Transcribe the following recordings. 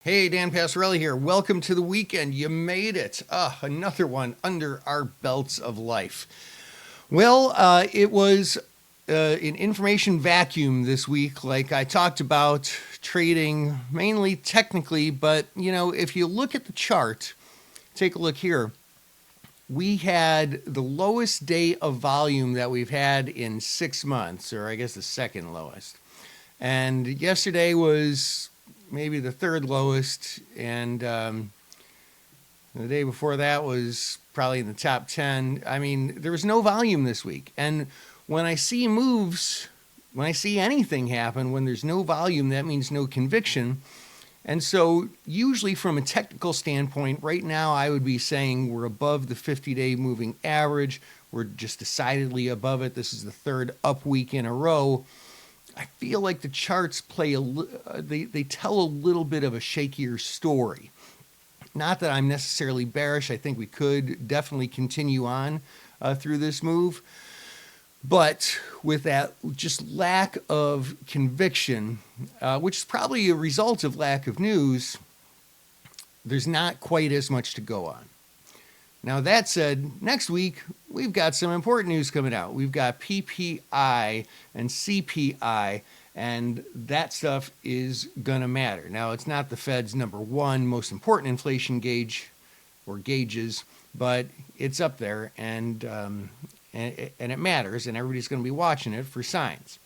Hey, Dan Passarelli here. Welcome to the weekend. You made it. Another one under our belts of life. Well, it was an information vacuum this week, like I talked about trading mainly technically, but if you look at the chart, take a look here. We had the lowest day of volume that we've had in 6 months, or I guess the second lowest. And yesterday was maybe the third lowest, and the day before that was probably in the top 10. I mean, there was no volume this week. And when I see moves, when I see anything happen, when there's no volume, that means no conviction. And so usually from a technical standpoint, right now I would be saying we're above the 50-day moving average. We're just decidedly above it. This is the third up week in a row. I feel like the charts they tell a little bit of a shakier story. Not that I'm necessarily bearish. I think we could definitely continue on through this move. But with that just lack of conviction, which is probably a result of lack of news, there's not quite as much to go on. Now, that said, next week, we've got some important news coming out. We've got PPI and CPI, and that stuff is going to matter. Now, it's not the Fed's number one most important inflation gauge or gauges, but it's up there, and it matters, and everybody's going to be watching it for signs.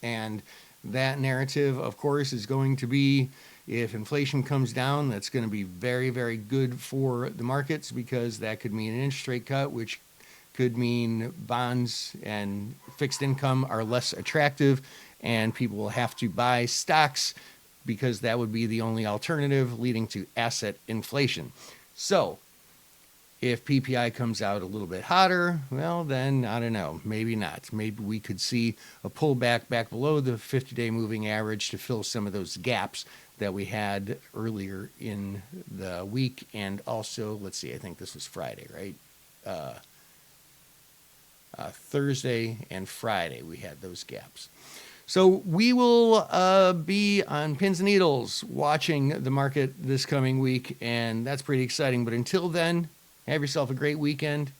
And that narrative, of course, is going to be, if inflation comes down, that's going to be very, very good for the markets, because that could mean an interest rate cut, which could mean bonds and fixed income are less attractive, and people will have to buy stocks because that would be the only alternative, leading to asset inflation. So if PPI comes out a little bit hotter, well, then I don't know, maybe not. Maybe we could see a pullback back below the 50-day moving average to fill some of those gaps that we had earlier in the week. And also, let's see, I think this was Friday, right? Thursday and Friday, we had those gaps. So we will be on pins and needles watching the market this coming week, and that's pretty exciting. But until then, have yourself a great weekend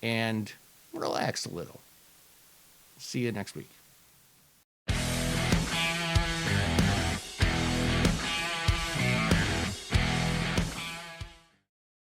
and relax a little. See you next week.